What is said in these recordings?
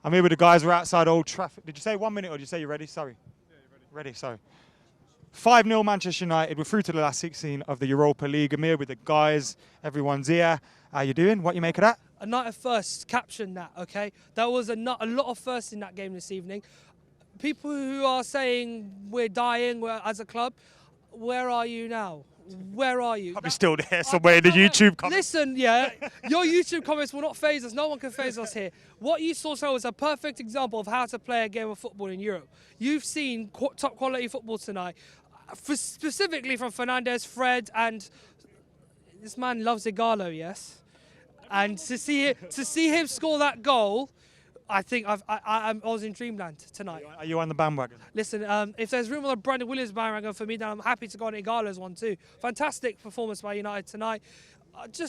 I'm here with the guys. We're outside Old Trafford. Did you say 1 minute or did you say you're ready? Sorry. Yeah, you're ready. Sorry. 5-0 Manchester United. We're through to the last 16 of the Europa League. I'm here with the guys. Everyone's here. How you doing? What you make of that? A night of firsts, caption that, okay? There was a lot of firsts in that game this evening. People who are saying we're dying as a club, where are you now? Where are you? Probably still there somewhere in the YouTube comments. Listen, yeah, your YouTube comments will not faze us. No one can faze us here. What you saw was a perfect example of how to play a game of football in Europe. You've seen top quality football tonight, specifically from Fernandes, Fred, and this man loves Ighalo, yes? And to see him score that goal, I think I was in dreamland tonight. Are you on the bandwagon? Listen, if there's room on the Brandon Williams bandwagon for me, then I'm happy to go on Ighalo's one too. Fantastic performance by United tonight.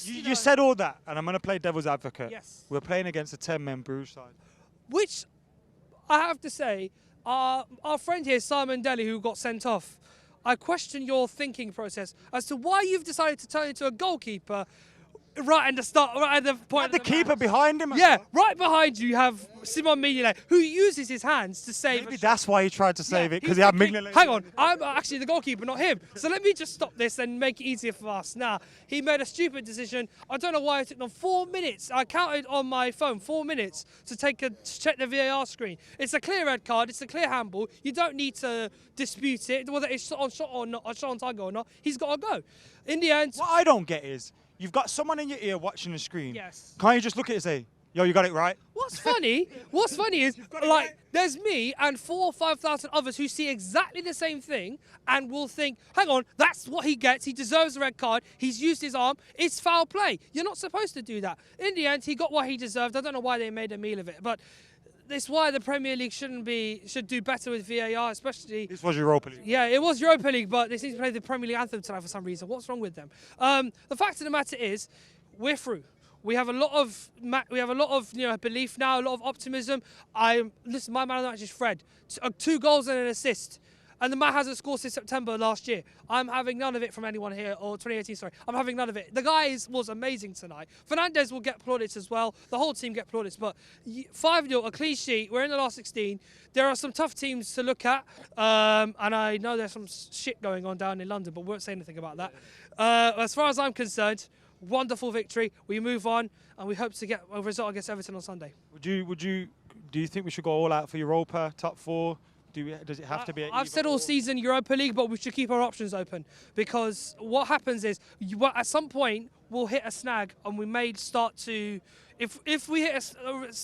You said all that, and I'm going to play devil's advocate. Yes. We're playing against a 10-man Bruges side. Which, I have to say, our friend here, Simon Delly, who got sent off, I question your thinking process as to why you've decided to turn into a goalkeeper right at the start, right at the point. Had the keeper behind him. Yeah, right behind you have Simon Mignolet, who uses his hands to save. Maybe that's why he tried to save it, because he had Mignolet. Hang on, I'm actually the goalkeeper, not him. So let me just stop this and make it easier for us. Now, he made a stupid decision. I don't know why it took them 4 minutes. I counted on my phone 4 minutes to check the VAR screen. It's a clear red card. It's a clear handball. You don't need to dispute it, whether it's shot or not, or shot on target or not. He's got to go. In the end, what I don't get is, you've got someone in your ear watching the screen. Yes. Can't you just look at it and say, yo, you got it right? What's funny is, like, there's me and 4,000 or 5,000 others who see exactly the same thing and will think, hang on, that's what he gets. He deserves a red card. He's used his arm. It's foul play. You're not supposed to do that. In the end, he got what he deserved. I don't know why they made a meal of it, but that's why the Premier League should do better with VAR, especially. This was Europa League. Yeah, it was Europa League, but they seem to play the Premier League anthem tonight for some reason. What's wrong with them? The fact of the matter is, we're through. We have a lot of belief now, a lot of optimism. Listen, my man of the match is Fred. 2 goals and an assist. And the man hasn't scored since September last year. I'm having none of it from anyone here, or 2018, sorry. I'm having none of it. The guy was amazing tonight. Fernandes will get plaudits as well. The whole team get plaudits. But 5-0, a clean sheet. We're in the last 16. There are some tough teams to look at. And I know there's some shit going on down in London, but we won't say anything about that. As far as I'm concerned, wonderful victory. We move on, and we hope to get a result against Everton on Sunday. Do you think we should go all out for Europa, top 4? Does it have to be? I've said all season Europa League, but we should keep our options open, because what happens is at some point we'll hit a snag, and we may start to, if we hit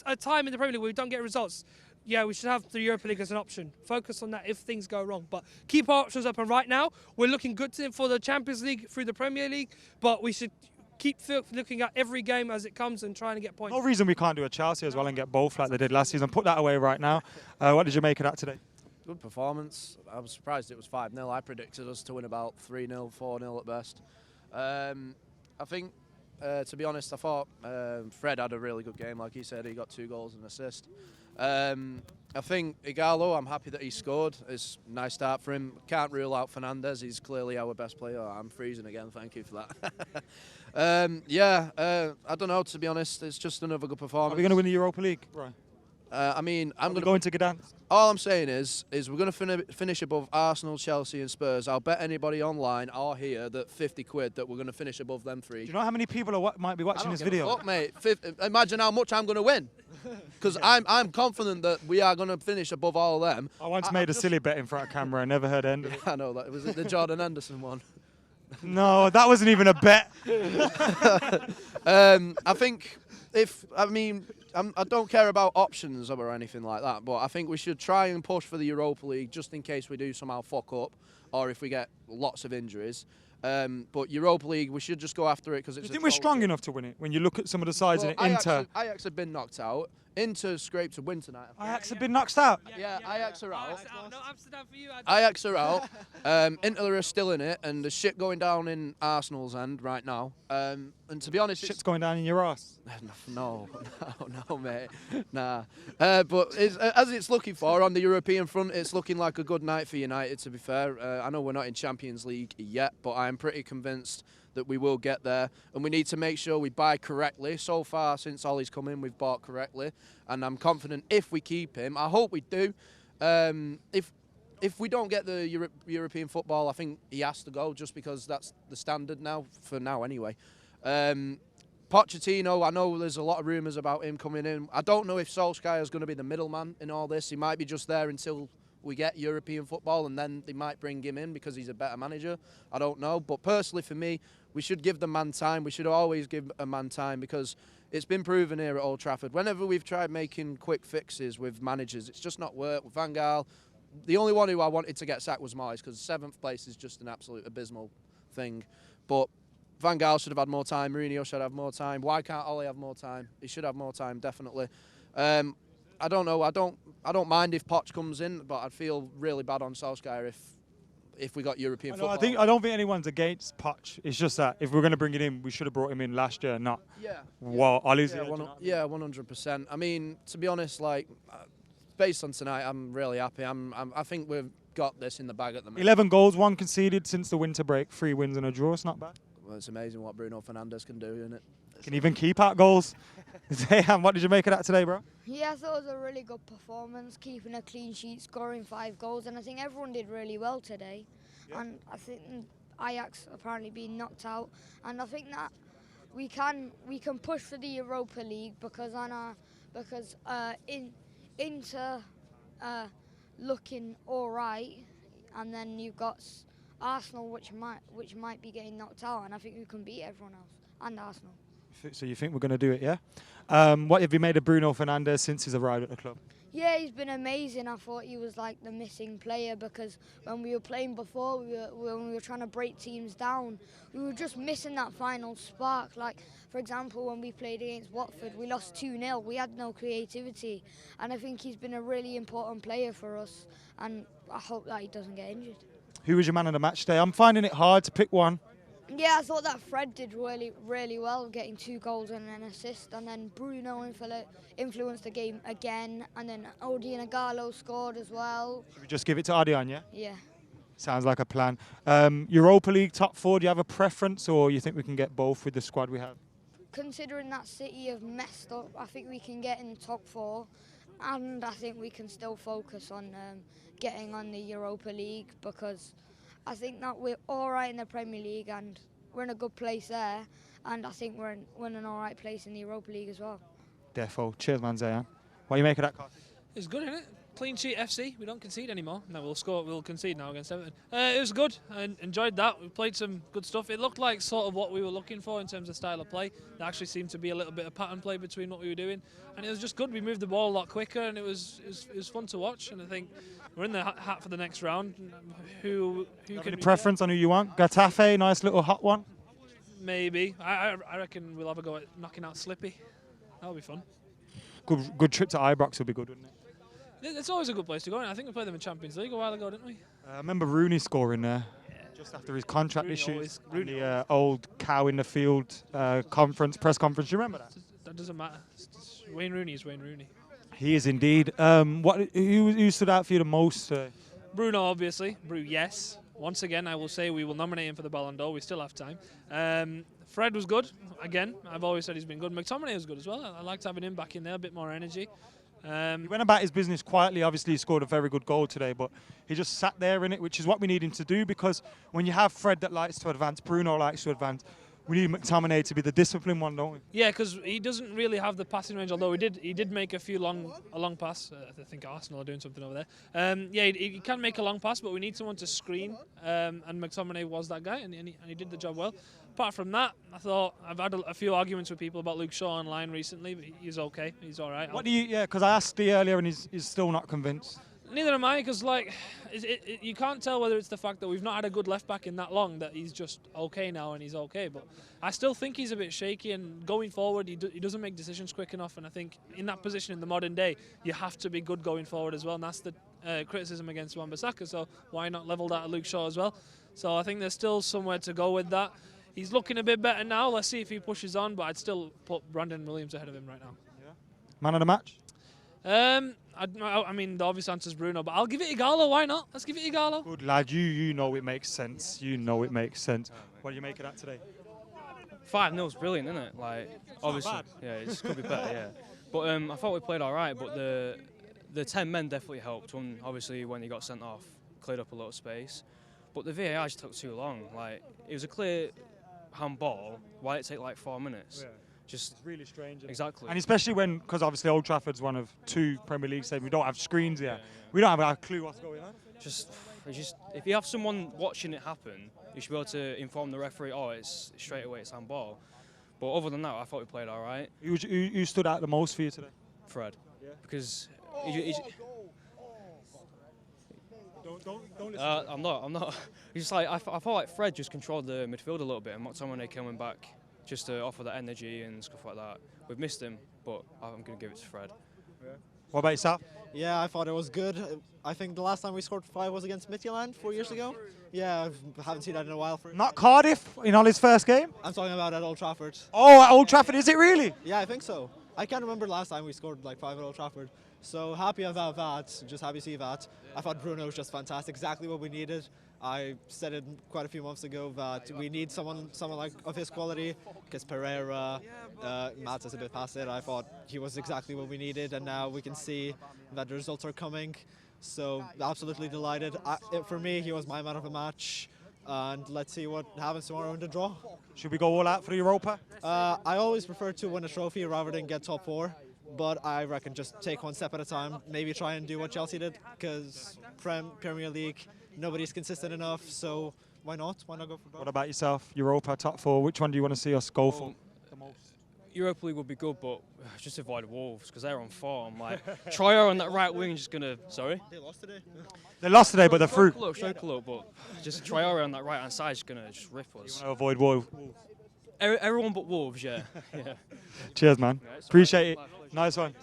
a time in the Premier League where we don't get results, yeah, we should have the Europa League as an option. Focus on that if things go wrong, but keep our options open. Right now, we're looking good for the Champions League through the Premier League, but we should keep looking at every game as it comes and trying to get points. No reason we can't do a Chelsea as well and get both like they did last season. Put that away right now. What did you make of that today? Good performance. I was surprised it was 5-0. I predicted us to win about 3-0, 4-0 at best. I think, to be honest, I thought Fred had a really good game. Like he said, he got 2 goals and an assist. I think Ighalo, I'm happy that he scored. It's a nice start for him. Can't rule out Fernandes. He's clearly our best player. I'm freezing again. Thank you for that. I don't know, to be honest. It's just another good performance. Are we going to win the Europa League? Right. I mean, I'm going to go into Gdansk. All I'm saying is we're going to finish above Arsenal, Chelsea and Spurs. I'll bet anybody online or here that 50 quid that we're going to finish above them 3. Do you know how many people might be watching this video? Fuck, mate. Imagine how much I'm going to win. Because I'm confident that we are going to finish above all of them. I once made a silly bet in front of camera. I never heard the end of it. I know that. Was it the Jordan Henderson one? No, that wasn't even a bet. I think I don't care about options or anything like that, but I think we should try and push for the Europa League just in case we do somehow fuck up or if we get lots of injuries. But Europa League, we should just go after it because it's. Do you think we're strong enough to win it? When you look at some of the sides in Inter, Ajax have been knocked out. Inter scraped a win tonight. Ajax have been knocked out. Yeah, Ajax are out. No Amsterdam for you. Ajax are out. Inter are still in it, and there's shit going down in Arsenal's end right now. And to be honest, shit's going down in your ass. No, mate, nah. But as it's looking for on the European front, it's looking like a good night for United. To be fair, I know we're not in Champions League yet, but I'm pretty convinced that we will get there, and we need to make sure we buy correctly. So far, since Ollie's come in, we've bought correctly, and I'm confident if we keep him, I hope we do. If we don't get the European football, I think he has to go, just because that's the standard now, for now anyway. Pochettino, I know there's a lot of rumours about him coming in. I don't know if Solskjaer is going to be the middleman in all this. He might be just there until we get European football, and then they might bring him in because he's a better manager. I don't know. But personally, for me, we should give the man time. We should always give a man time, because it's been proven here at Old Trafford. Whenever we've tried making quick fixes with managers, it's just not worked. With Van Gaal, the only one who I wanted to get sacked was Moyes, because 7th place is just an absolute abysmal thing. But Van Gaal should have had more time. Mourinho should have more time. Why can't Ollie have more time? He should have more time, definitely. I don't know. I don't mind if Poch comes in, but I'd feel really bad on Solskjaer if we got European football. I don't think anyone's against Poch. It's just that if we're going to bring it in, we should have brought him in last year, not Ollie's. Yeah, 100%. I mean, to be honest, like based on tonight, I'm really happy. I think we've got this in the bag at the minute. 11 goals, 1 conceded since the winter break, 3 wins and a draw. It's not bad. Well, it's amazing what Bruno Fernandes can do, isn't it? Can even keep out goals. What did you make of that today, bro? Yeah, I thought it was a really good performance, keeping a clean sheet, scoring 5 goals, and I think everyone did really well today. Yeah. And I think Ajax apparently being knocked out, and I think that we can push for the Europa League because Inter looking all right, and then you've got Arsenal, which might be getting knocked out, and I think we can beat everyone else and Arsenal. So you think we're going to do it, yeah? What have you made of Bruno Fernandes since he's arrived at the club? Yeah, he's been amazing. I thought he was like the missing player, because when we were playing before, when we were trying to break teams down, we were just missing that final spark. Like, for example, when we played against Watford, we lost 2-0. We had no creativity, and I think he's been a really important player for us, and I hope that he doesn't get injured. Who was your man of the match today? I'm finding it hard to pick one. Yeah, I thought that Fred did really, really well, getting 2 goals and an assist, and then Bruno influenced the game again, and then Ighalo scored as well. Should we just give it to Ardian, yeah? Yeah. Sounds like a plan. Europa League top 4, do you have a preference, or you think we can get both with the squad we have? Considering that City have messed up, I think we can get in the top 4, and I think we can still focus on getting on the Europa League, because I think that we're all right in the Premier League and we're in a good place there, and I think we're in an all right place in the Europa League as well. Defo. Cheers, man, Zayan. What do you make of that, Carter? It's good, isn't it? Clean sheet FC. We don't concede anymore. No, we'll concede now against Everton. It was good. I enjoyed that. We played some good stuff. It looked like sort of what we were looking for in terms of style of play. There actually seemed to be a little bit of pattern play between what we were doing, and it was just good. We moved the ball a lot quicker, and it was fun to watch. And I think we're in the hat for the next round. Who can? Any preference on who you want? Getafe, nice little hot one. Maybe. I reckon we'll have a go at knocking out Slippy. That'll be fun. Good trip to Ibrox will be good, wouldn't it? It's always a good place to go. And I think we played them in Champions League a while ago, didn't we? I remember Rooney scoring there just after his contract issues. The old cow in the field press conference. Do you remember that? That doesn't matter. Wayne Rooney is Wayne Rooney. He is indeed. Who stood out for you the most? Bruno, obviously. Yes. Once again, I will say we will nominate him for the Ballon d'Or. We still have time. Fred was good. Again, I've always said he's been good. McTominay was good as well. I liked having him back in there, a bit more energy. He went about his business quietly. Obviously, he scored a very good goal today, but he just sat there in it, which is what we need him to do, because when you have Fred that likes to advance, Bruno likes to advance, we need McTominay to be the disciplined one, don't we? Yeah, because he doesn't really have the passing range, although he did make a long pass. I think Arsenal are doing something over there. He can make a long pass, but we need someone to screen, and McTominay was that guy, and he did the job well. Apart from that, I thought I've had a few arguments with people about Luke Shaw online recently, but he's okay. He's all right. Because I asked Steve earlier and he's still not convinced. Neither am I, because you can't tell whether it's the fact that we've not had a good left back in that long that he's just okay now and he's okay. But I still think he's a bit shaky, and going forward he doesn't make decisions quick enough. And I think in that position in the modern day, you have to be good going forward as well. And that's the criticism against Wan-Bissaka. So why not level that at Luke Shaw as well? So I think there's still somewhere to go with that. He's looking a bit better now. Let's see if he pushes on, but I'd still put Brandon Williams ahead of him right now. Yeah. Man of the match? I mean, the obvious answer is Bruno, but I'll give it Ighalo. Why not? Let's give it Ighalo. Good lad. You know it makes sense. You know it makes sense. What do you make of that today? 5-0's brilliant, isn't it? Like, obviously, yeah, it could be better, yeah. But I thought we played all right. But the 10 men definitely helped. Obviously, when he got sent off, cleared up a lot of space. But the VAR just took too long. Like, it was a clear handball. Why did it take like 4 minutes? Yeah. Just it's really strange. Exactly. And especially because obviously Old Trafford's one of 2 Premier League stadiums. We don't have screens here. We don't have a clue what's going on. Just if you have someone watching it happen, you should be able to inform the referee. Oh, it's straight away, it's handball. But other than that, I thought we played all right. Who stood out the most for you today? Fred. Yeah. Because don't listen. I'm not. It's just like I felt like Fred just controlled the midfield a little bit, and McTominay coming back just to offer that energy and stuff like that. We've missed him, but I'm going to give it to Fred. Yeah. What about yourself? Yeah, I thought it was good. I think the last time we scored 5 was against Midtjylland 4 years ago. Yeah, I haven't seen that in a while. Not Cardiff in Ollie's first game? I'm talking about at Old Trafford. Oh, at Old Trafford, is it really? Yeah, I think so. I can't remember last time we scored like 5 at Old Trafford. So happy about that, just happy to see that. I thought Bruno was just fantastic, exactly what we needed. I said it quite a few months ago that we need someone like of his quality, because Pereira, Mats is a bit past it. I thought he was exactly what we needed, and now we can see that the results are coming. So absolutely delighted. For me, he was my man of the match, and let's see what happens tomorrow in the draw. Should we go all out for the Europa? I always prefer to win a trophy rather than get top 4. But I reckon just take one step at a time. Maybe try and do what Chelsea did, because Premier League, nobody's consistent enough. So why not? Why not go for both? What about yourself? Europa, top 4. Which one do you want to see us go for the most? Europa League would be good, but just avoid Wolves because they're on form. Like Troyer on that right wing is just gonna. Sorry. They lost today. They lost today, but they're through. Stroke a look, but just Troyer on that right hand side is gonna just rip us. You want to avoid Wolves? Everyone but Wolves, yeah. Yeah. Cheers, man. Yeah, Appreciate it. Nice one.